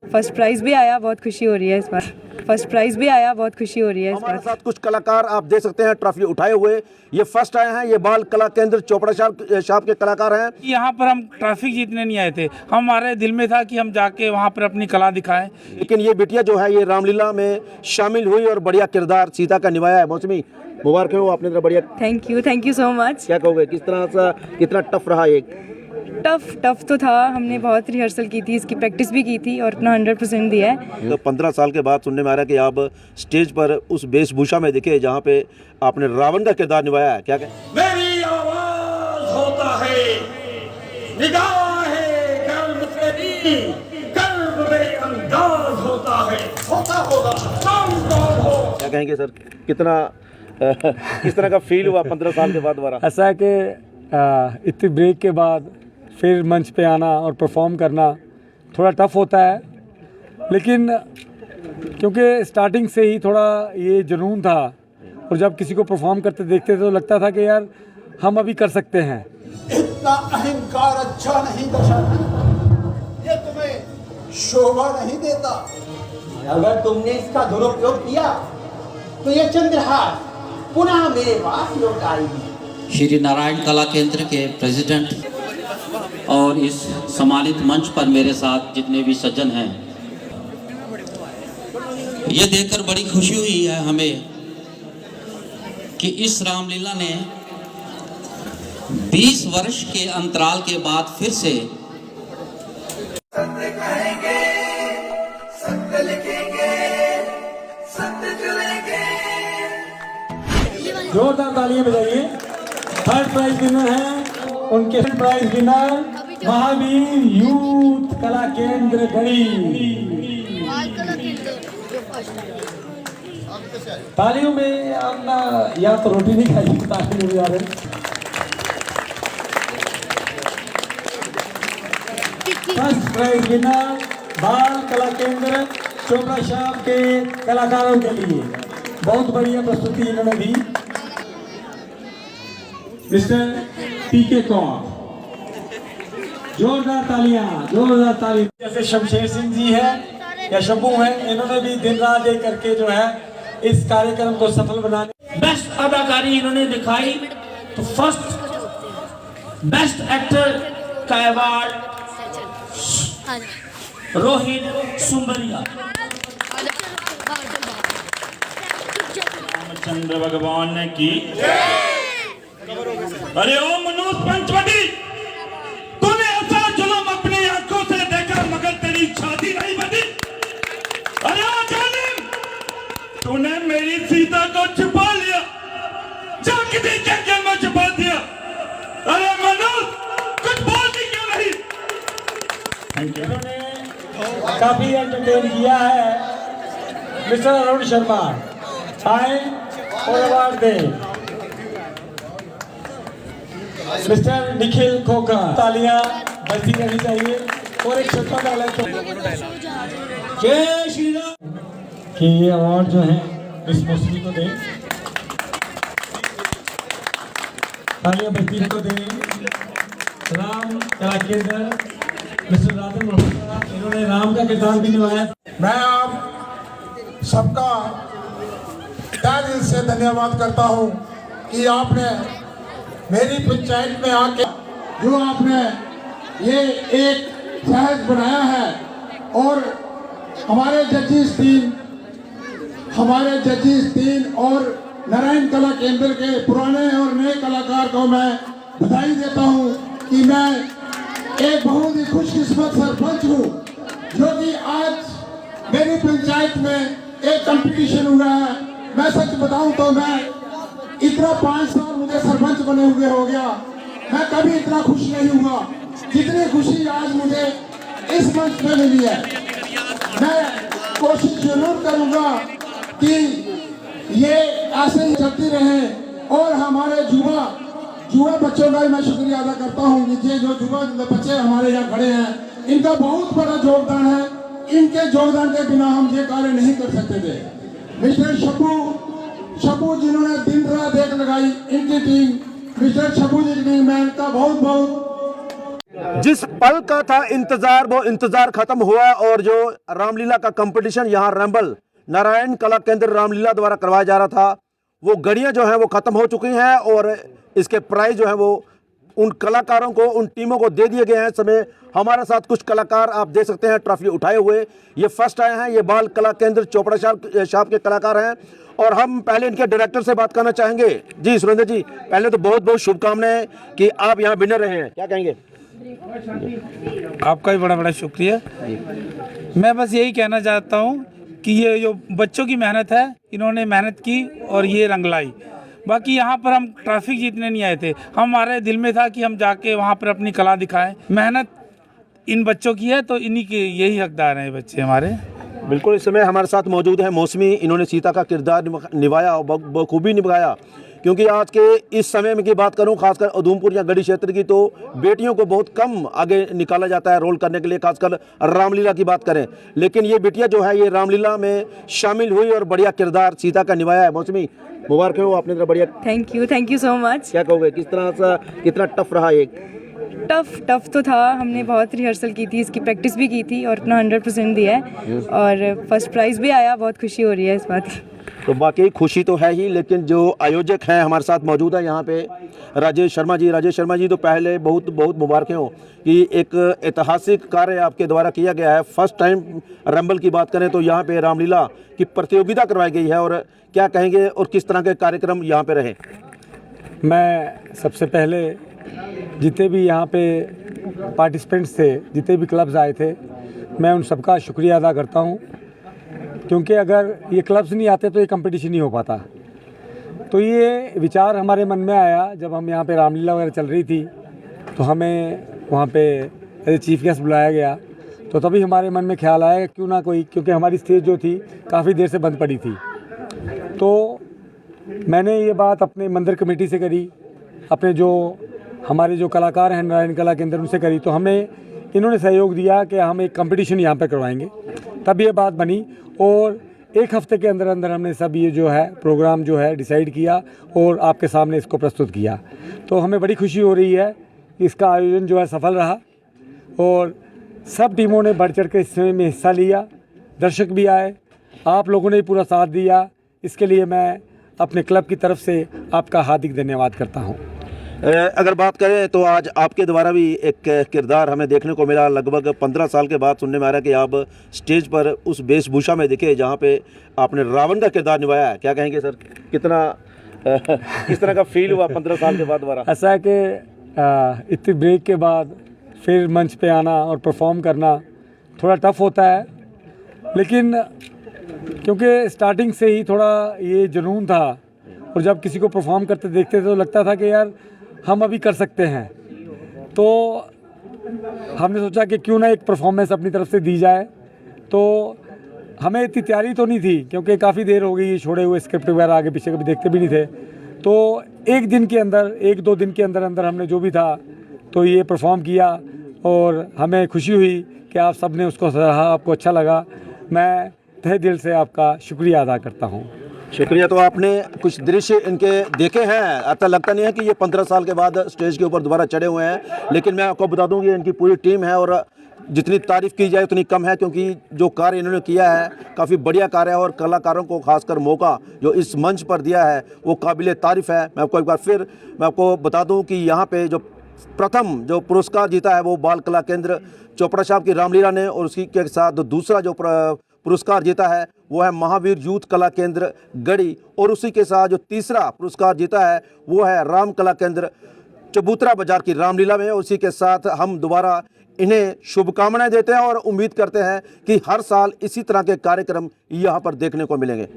First prize भी आया, बहुत खुशी हो रही है इस बार। फर्स्ट प्राइज भी आया, बहुत खुशी हो रही है इस बार। हमारे साथ कुछ कलाकार आप देख सकते हैं ट्रॉफी उठाए हुए, ये फर्स्ट आए हैं, ये बाल कला केंद्र चोपड़ा साहब के कलाकार हैं। यहाँ पर हम ट्रॉफी जीतने नहीं आए थे, हमारे दिल में था कि हम जाके वहाँ पर अपनी कला दिखाएं। लेकिन ये बिटिया जो है ये रामलीला में शामिल हुई और बढ़िया किरदार सीता का निभाया है। मौसमी, मुबारक हो, आपने इतना बढ़िया। Thank you so much. क्या कहोगे, किस तरह सा कितना टफ रहा ये? टफ तो था, हमने बहुत रिहर्सल की थी, इसकी प्रैक्टिस भी की थी और अपना 100% दिया है। तो 15 साल के बाद सुनने में आ रहा है कि आप स्टेज पर उस वेशभूषा में दिखे जहाँ पे आपने रावण का किरदार निभाया है, क्या कहें? मेरी आवाज होता है, निगाहें कर्म तेरी, कर्म में अंदाज होता है, होता होगा हो। क्या कहेंगे सर, कितना किस तरह का फील हुआ 15 साल के बाद दोबारा? ऐसा है कि इतनी ब्रेक के बाद फिर मंच पे आना और परफॉर्म करना थोड़ा टफ होता है, लेकिन क्योंकि स्टार्टिंग से ही थोड़ा ये जुनून था और जब किसी को परफॉर्म करते देखते तो लगता था कि यार हम अभी कर सकते हैं। इतना अहंकार अच्छा नहीं दशरथ, ये तुम्हें शोभा नहीं देता। अगर तुमने इसका दुरुपयोग किया तो ये चंद्रहार पुनः मेरे पास लौट आएगी। श्री नारायण कला केंद्र के प्रेसिडेंट और इस सम्मानित मंच पर मेरे साथ जितने भी सज्जन हैं, ये देखकर बड़ी खुशी हुई है हमें कि इस रामलीला ने 20 वर्ष के अंतराल के बाद फिर से जोरदार तालियां बजाइए। थर्ड प्राइज विनर हैं उनके प्राइज विनर महावीर यूथ कला केंद्र गढ़ी। तालियों में अपना या तो रोटी नहीं खाई, ताली नहीं आ रहे। फर्स्ट प्राइज विनर बाल कला केंद्र चोपड़ा शाह के कलाकारों के लिए बहुत बढ़िया प्रस्तुति इन्होंने दी। मिस्टर पीके कौर, जोरदार तालियां, जोरदार ताली। जैसे शमशेर सिंह जी है या शंभू है, इन्होंने भी दिन रात एक करके जो है इस कार्यक्रम को सफल बनाने। बेस्ट अदाकारी इन्होंने दिखाई तो फर्स्ट बेस्ट एक्टर का अवार्ड रोहित सुंबरिया। रामचंद्र भगवान ने की। अरे ओ मनोज पंचवटी, तूने ऐसा जुल्म अपनी आंखों से देखा मगर तेरी छाती नहीं बनी। अरे ओ जालिम, तूने मेरी सीता को छुपा लिया, जाके भी जंगल में छुपा दिया। अरे मनोज, कुछ बोलती क्यों नहीं? Thank you. काफी एंटरटेन किया है। मिस्टर अरुण शर्मा आए और अवार्ड दे। मिस्टर निखिल खोखा, तालियां बजती रहनी चाहिए। और एक छोटा डायलॉग तो जय श्री राम कि ये अवार्ड जो है इस मौसमी को दें, तालियां बजती को दें। राम कला केंद्र मिस्टर राधन मोहम्मद, इन्होंने राम का किरदार भी निभाया। मैं आप सबका तहे दिल से धन्यवाद करता हूँ कि आपने मेरी पंचायत में आके जो आपने ये एक सहज बनाया है। और हमारे जजिस टीम और नारायण कला केंद्र के पुराने और नए कलाकार को मैं बधाई देता हूँ कि मैं एक बहुत ही खुशकिस्मत सरपंच हूँ जो कि आज मेरी पंचायत में एक कंपटीशन हुआ है। मैं सच बताऊं तो मैं इतना 5 साल मुझे सरपंच बने हुए हो गया, मैं कभी इतना खुश नहीं हुआ जितनी खुशी आज मुझे इस मंच पे मिली है। मैं कोशिश जरूर करूंगा कि ये ऐसे ही चलती रहे और हमारे युवा बच्चों का मैं शुक्रिया अदा करता हूँ कि ये जो युवा बच्चे हमारे यहाँ खड़े हैं, इनका बहुत बड़ा योगदान है। इनके योगदान के बिना हम ये कार्य नहीं कर सकते थे। मिस्टर शब्बू जिन्होंने दिन रात एक लगाई, इनकी टीम, मिस्टर शब्बू जी की टीम, मैं इनका बहुत बहुत जिस पल का था इंतजार वो इंतजार खत्म हुआ और जो रामलीला का कंपटीशन यहाँ रैम्बल नारायण कला केंद्र रामलीला द्वारा करवाया जा रहा था वो घड़ियां जो हैं वो खत्म हो चुकी हैं और इसके प्राइज जो है वो उन कलाकारों को उन टीमों को दे दिए गए हैं। समय हमारे साथ कुछ कलाकार आप देख सकते हैं ट्रॉफी उठाए हुए, ये फर्स्ट आए हैं, ये बाल कला केंद्र चोपड़ा साहब के कलाकार हैं और हम पहले इनके डायरेक्टर से बात करना चाहेंगे। जी सुरेंद्र जी, पहले तो बहुत बहुत शुभकामनाएं कि आप यहाँ विनर रहे हैं, क्या कहेंगे? आपका भी बड़ा बड़ा शुक्रिया। मैं बस यही कहना चाहता हूँ कि ये जो बच्चों की मेहनत है, इन्होंने मेहनत की और ये रंग लाई। बाकी यहाँ पर हम ट्रॉफी जीतने नहीं आए थे, हमारे दिल में था कि हम जाके वहाँ पर अपनी कला दिखाएं। मेहनत इन बच्चों की है तो इन्हीं के यही हकदार हैं बच्चे हमारे। बिल्कुल, इस समय हमारे साथ मौजूद है मौसमी। इन्होंने सीता का किरदार निभाया और बखूबी निभाया, क्योंकि आज के इस समय में की बात करूं खासकर उधमपुर या गढ़ी क्षेत्र की तो बेटियों को बहुत कम आगे निकाला जाता है रोल करने के लिए, खासकर रामलीला की बात करें। लेकिन ये बिटिया जो है ये रामलीला में शामिल हुई और बढ़िया किरदार सीता का निभाया है। मौसमी, मुबारक हो, आपने बढ़िया। Thank you so much. क्या कहोगे, किस तरह सा कितना टफ रहा ये? टफ तो था, हमने बहुत रिहर्सल की थी, इसकी प्रैक्टिस भी की थी और अपना 100% दिया है और फर्स्ट प्राइज़ भी आया। बहुत खुशी हो रही है इस बात की। तो बाकी खुशी तो है ही, लेकिन जो आयोजक हैं हमारे साथ मौजूद है यहाँ पे राजेश शर्मा जी। राजेश शर्मा जी, तो पहले बहुत बहुत मुबारकें हो कि एक ऐतिहासिक कार्य आपके द्वारा किया गया है। फर्स्ट टाइम रैम्बल की बात करें तो यहाँ पे रामलीला की प्रतियोगिता करवाई गई है, और क्या कहेंगे और किस तरह के कार्यक्रम यहाँ पे रहे? मैं सबसे पहले जितने भी यहाँ पे पार्टिसिपेंट्स थे, जितने भी क्लब्स आए थे, मैं उन सबका शुक्रिया अदा करता हूँ, क्योंकि अगर ये क्लब्स नहीं आते तो ये कंपटीशन नहीं हो पाता। तो ये विचार हमारे मन में आया जब हम यहाँ पे रामलीला वगैरह चल रही थी, तो हमें वहाँ पे एज चीफ गेस्ट बुलाया गया, तो तभी हमारे मन में ख्याल आया क्यों ना कोई, क्योंकि हमारी स्टेज जो थी काफ़ी देर से बंद पड़ी थी, तो मैंने ये बात अपने मंदिर कमेटी से करी, अपने जो हमारे जो कलाकार हैं नारायण कला केंद्र उनसे करी, तो हमें इन्होंने सहयोग दिया कि हम एक कंपटीशन यहाँ पे करवाएंगे। तब ये बात बनी और एक हफ्ते के अंदर अंदर हमने सब ये जो है प्रोग्राम जो है डिसाइड किया और आपके सामने इसको प्रस्तुत किया। तो हमें बड़ी खुशी हो रही है कि इसका आयोजन जो है सफल रहा और सब टीमों ने बढ़ चढ़ के इसमें हिस्सा लिया, दर्शक भी आए, आप लोगों ने पूरा साथ दिया। इसके लिए मैं अपने क्लब की तरफ से आपका हार्दिक धन्यवाद करता हूँ। अगर बात करें तो आज आपके द्वारा भी एक किरदार हमें देखने को मिला। लगभग 15 साल के बाद सुनने में आ रहा है कि आप स्टेज पर उस वेशभूषा में दिखे जहां पे आपने रावण का किरदार निभाया है। क्या कहेंगे सर, कितना किस तरह का फील हुआ 15 साल के बाद दोबारा? ऐसा है कि इतनी ब्रेक के बाद फिर मंच पे आना और परफॉर्म करना थोड़ा टफ होता है, लेकिन क्योंकि स्टार्टिंग से ही थोड़ा ये जुनून था और जब किसी को परफॉर्म करते देखते थे तो लगता था कि यार हम अभी कर सकते हैं, तो हमने सोचा कि क्यों ना एक परफॉर्मेंस अपनी तरफ से दी जाए। तो हमें इतनी तैयारी तो नहीं थी क्योंकि काफ़ी देर हो गई छोड़े हुए स्क्रिप्ट वगैरह आगे पीछे कभी देखते भी नहीं थे, तो एक दिन के अंदर 1-2 दिन के अंदर अंदर हमने जो भी था तो ये परफॉर्म किया और हमें खुशी हुई कि आप सब ने उसको सराहा, आपको अच्छा लगा। मैं तहे दिल से आपका शुक्रिया अदा करता हूँ। शुक्रिया। तो आपने कुछ दृश्य इनके देखे हैं, ऐसा लगता नहीं है कि ये 15 साल के बाद स्टेज के ऊपर दोबारा चढ़े हुए हैं, लेकिन मैं आपको बता दूं कि इनकी पूरी टीम है और जितनी तारीफ़ की जाए उतनी कम है, क्योंकि जो कार्य इन्होंने किया है काफ़ी बढ़िया कार्य है और कलाकारों को खासकर मौका जो इस मंच पर दिया है वो काबिल तारीफ़ है। मैं आपको एक बार फिर मैं आपको बता दूँ कि यहाँ पर जो प्रथम जो पुरस्कार जीता है वो बाल कला केंद्र चोपड़ा साहब की रामलीला ने, और उसी के साथ दूसरा जो पुरस्कार जीता है वो है महावीर यूथ कला केंद्र गढ़ी, और उसी के साथ जो तीसरा पुरस्कार जीता है वो है राम कला केंद्र चबूतरा बाजार की रामलीला में। उसी के साथ हम दोबारा इन्हें शुभकामनाएं देते हैं और उम्मीद करते हैं कि हर साल इसी तरह के कार्यक्रम यहाँ पर देखने को मिलेंगे।